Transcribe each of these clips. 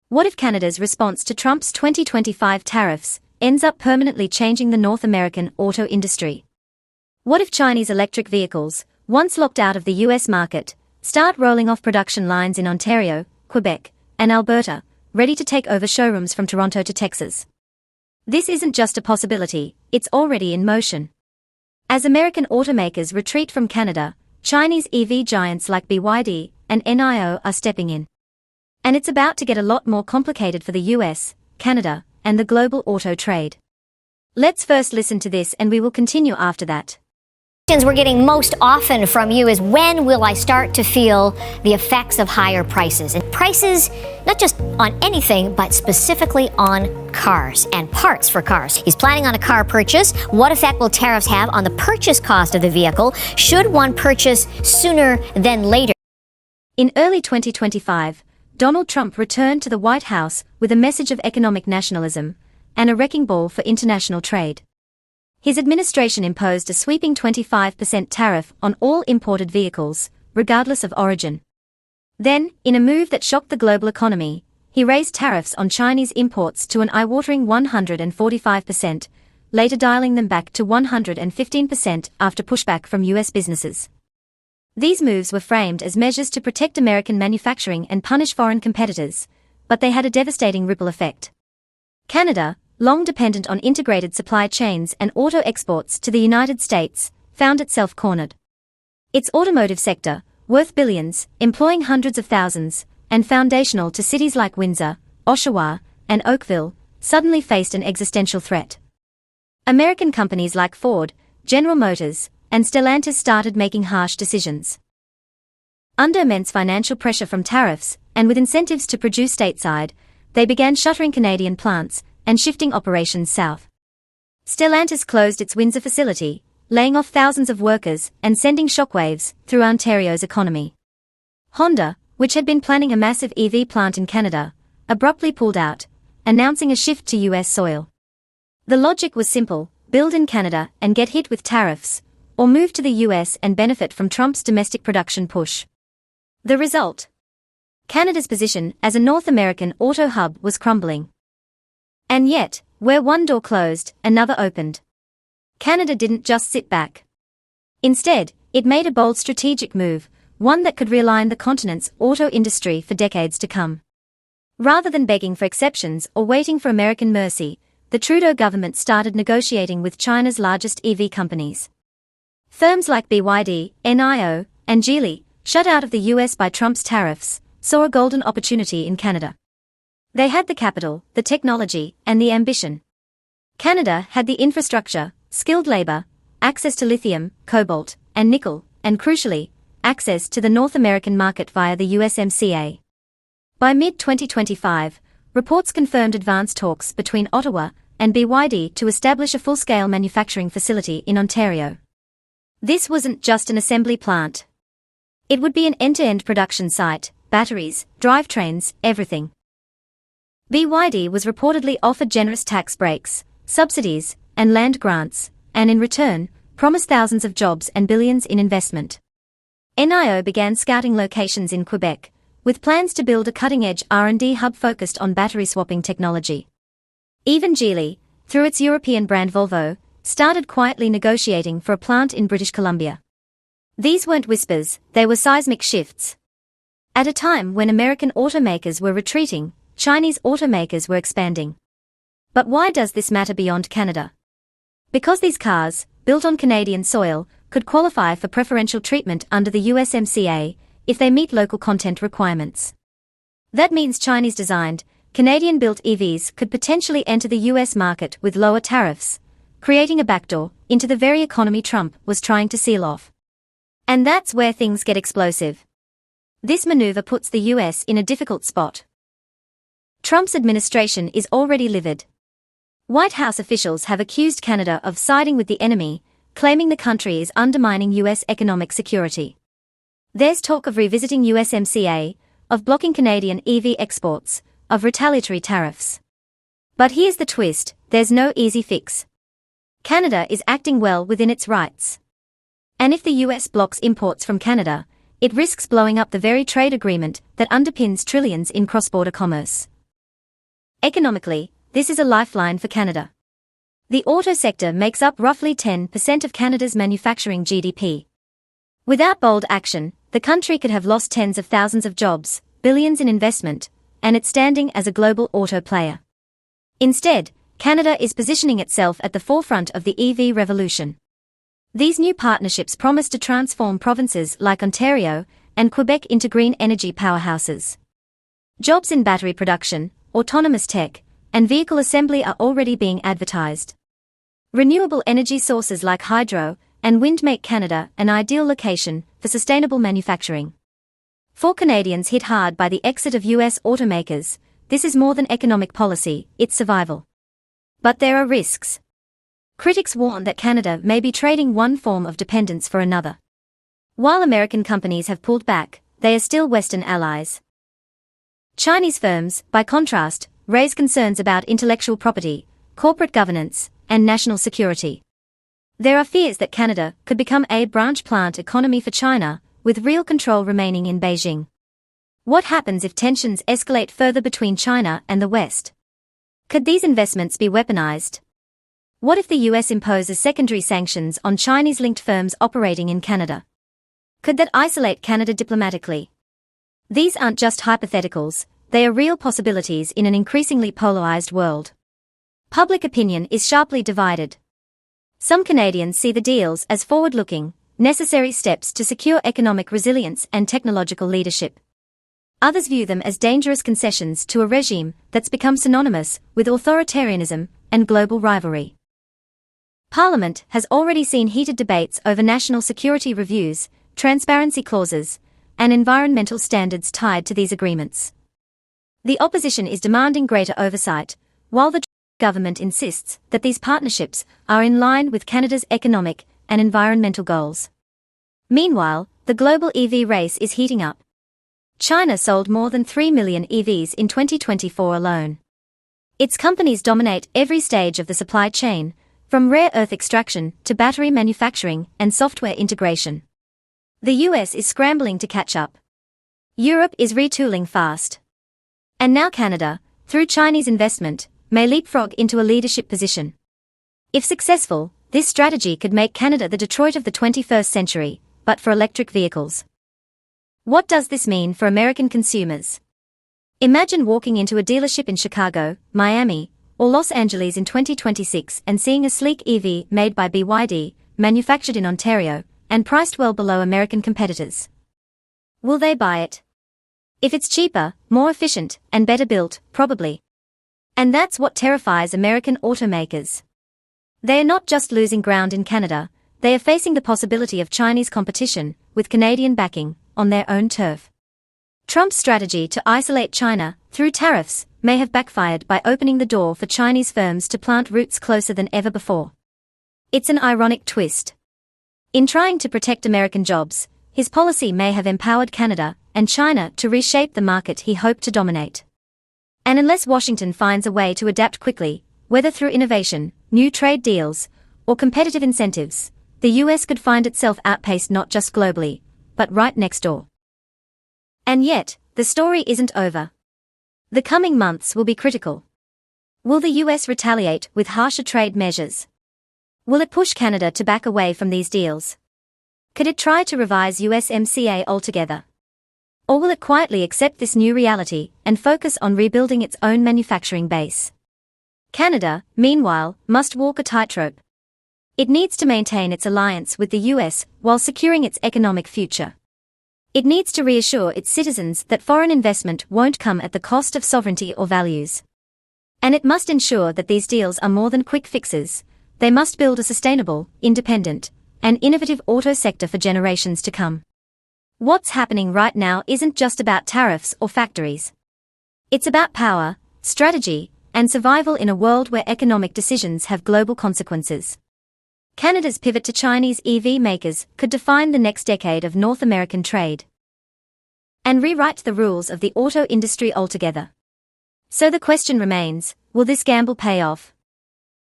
What if Canada's response to Trump's 2025 tariffs ends up permanently changing the North American auto industry? What if Chinese electric vehicles, once locked out of the US market, start rolling off production lines in Ontario, Quebec, and Alberta, ready to take over showrooms from Toronto to Texas? This isn't just a possibility, it's already in motion. As American automakers retreat from Canada, Chinese EV giants like BYD and NIO are stepping in. And it's about to get a lot more complicated for the US, Canada, and the global auto trade. Let's first listen to this and we will continue after that. We're getting most often from you is, when will I start to feel the effects of higher prices? And prices, not just on anything, but specifically on cars and parts for cars. He's planning on a car purchase. What effect will tariffs have on the purchase cost of the vehicle? Should one purchase sooner than later? In early 2025, Donald Trump returned to the White House with a message of economic nationalism and a wrecking ball for international trade. His administration imposed a sweeping 25% tariff on all imported vehicles, regardless of origin. Then, in a move that shocked the global economy, he raised tariffs on Chinese imports to an eye-watering 145%, later dialing them back to 115% after pushback from US businesses. These moves were framed as measures to protect American manufacturing and punish foreign competitors, but they had a devastating ripple effect. Canada, long dependent on integrated supply chains and auto exports to the United States, found itself cornered. Its automotive sector, worth billions, employing hundreds of thousands, and foundational to cities like Windsor, Oshawa, and Oakville, suddenly faced an existential threat. American companies like Ford, General Motors, and Stellantis started making harsh decisions. Under immense financial pressure from tariffs, and with incentives to produce stateside, they began shuttering Canadian plants and shifting operations south. Stellantis closed its Windsor facility, laying off thousands of workers and sending shockwaves through Ontario's economy. Honda, which had been planning a massive EV plant in Canada, abruptly pulled out, announcing a shift to US soil. The logic was simple: build in Canada and get hit with tariffs, or move to the US and benefit from Trump's domestic production push. The result? Canada's position as a North American auto hub was crumbling. And yet, where one door closed, another opened. Canada didn't just sit back. Instead, it made a bold strategic move, one that could realign the continent's auto industry for decades to come. Rather than begging for exceptions or waiting for American mercy, the Trudeau government started negotiating with China's largest EV companies. Firms like BYD, NIO, and Geely, shut out of the US by Trump's tariffs, saw a golden opportunity in Canada. They had the capital, the technology, and the ambition. Canada had the infrastructure, skilled labor, access to lithium, cobalt, and nickel, and crucially, access to the North American market via the USMCA. By mid-2025, reports confirmed advanced talks between Ottawa and BYD to establish a full-scale manufacturing facility in Ontario. This wasn't just an assembly plant. It would be an end-to-end production site, batteries, drivetrains, everything. BYD was reportedly offered generous tax breaks, subsidies, and land grants, and in return, promised thousands of jobs and billions in investment. NIO began scouting locations in Quebec, with plans to build a cutting-edge R&D hub focused on battery swapping technology. Even Geely, through its European brand Volvo, started quietly negotiating for a plant in British Columbia. These weren't whispers, they were seismic shifts. At a time when American automakers were retreating, Chinese automakers were expanding. But why does this matter beyond Canada? Because these cars, built on Canadian soil, could qualify for preferential treatment under the USMCA if they meet local content requirements. That means Chinese-designed, Canadian-built EVs could potentially enter the US market with lower tariffs, creating a backdoor into the very economy Trump was trying to seal off. And that's where things get explosive. This maneuver puts the US in a difficult spot. Trump's administration is already livid. White House officials have accused Canada of siding with the enemy, claiming the country is undermining US economic security. There's talk of revisiting USMCA, of blocking Canadian EV exports, of retaliatory tariffs. But here's the twist: there's no easy fix. Canada is acting well within its rights. And if the US blocks imports from Canada, it risks blowing up the very trade agreement that underpins trillions in cross-border commerce. Economically, this is a lifeline for Canada. The auto sector makes up roughly 10% of Canada's manufacturing GDP. Without bold action, the country could have lost tens of thousands of jobs, billions in investment, and its standing as a global auto player. Instead, Canada is positioning itself at the forefront of the EV revolution. These new partnerships promise to transform provinces like Ontario and Quebec into green energy powerhouses. Jobs in battery production, autonomous tech, and vehicle assembly are already being advertised. Renewable energy sources like hydro and wind make Canada an ideal location for sustainable manufacturing. For Canadians hit hard by the exit of US automakers, this is more than economic policy, it's survival. But there are risks. Critics warn that Canada may be trading one form of dependence for another. While American companies have pulled back, they are still Western allies. Chinese firms, by contrast, raise concerns about intellectual property, corporate governance, and national security. There are fears that Canada could become a branch plant economy for China, with real control remaining in Beijing. What happens if tensions escalate further between China and the West? Could these investments be weaponized? What if the US imposes secondary sanctions on Chinese-linked firms operating in Canada? Could that isolate Canada diplomatically? These aren't just hypotheticals, they are real possibilities in an increasingly polarized world. Public opinion is sharply divided. Some Canadians see the deals as forward-looking, necessary steps to secure economic resilience and technological leadership. Others view them as dangerous concessions to a regime that's become synonymous with authoritarianism and global rivalry. Parliament has already seen heated debates over national security reviews, transparency clauses, and environmental standards tied to these agreements. The opposition is demanding greater oversight, while the government insists that these partnerships are in line with Canada's economic and environmental goals. Meanwhile, the global EV race is heating up. China sold more than 3 million EVs in 2024 alone. Its companies dominate every stage of the supply chain, from rare earth extraction to battery manufacturing and software integration. The US is scrambling to catch up. Europe is retooling fast. And now Canada, through Chinese investment, may leapfrog into a leadership position. If successful, this strategy could make Canada the Detroit of the 21st century, but for electric vehicles. What does this mean for American consumers? Imagine walking into a dealership in Chicago, Miami, or Los Angeles in 2026 and seeing a sleek EV made by BYD, manufactured in Ontario, and priced well below American competitors. Will they buy it? If it's cheaper, more efficient, and better built, probably. And that's what terrifies American automakers. They are not just losing ground in Canada, they are facing the possibility of Chinese competition, with Canadian backing, on their own turf. Trump's strategy to isolate China, through tariffs, may have backfired by opening the door for Chinese firms to plant roots closer than ever before. It's an ironic twist. In trying to protect American jobs, his policy may have empowered Canada and China to reshape the market he hoped to dominate. And unless Washington finds a way to adapt quickly, whether through innovation, new trade deals, or competitive incentives, the US could find itself outpaced not just globally, but right next door. And yet, the story isn't over. The coming months will be critical. Will the US retaliate with harsher trade measures? Will it push Canada to back away from these deals? Could it try to revise USMCA altogether? Or will it quietly accept this new reality and focus on rebuilding its own manufacturing base? Canada, meanwhile, must walk a tightrope. It needs to maintain its alliance with the US while securing its economic future. It needs to reassure its citizens that foreign investment won't come at the cost of sovereignty or values. And it must ensure that these deals are more than quick fixes. They must build a sustainable, independent, and innovative auto sector for generations to come. What's happening right now isn't just about tariffs or factories. It's about power, strategy, and survival in a world where economic decisions have global consequences. Canada's pivot to Chinese EV makers could define the next decade of North American trade and rewrite the rules of the auto industry altogether. So the question remains, will this gamble pay off?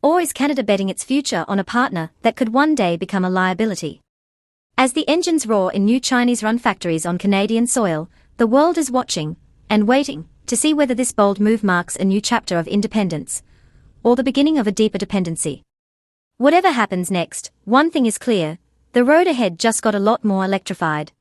Or is Canada betting its future on a partner that could one day become a liability? As the engines roar in new Chinese-run factories on Canadian soil, the world is watching and waiting, to see whether this bold move marks a new chapter of independence, or the beginning of a deeper dependency. Whatever happens next, one thing is clear: the road ahead just got a lot more electrified.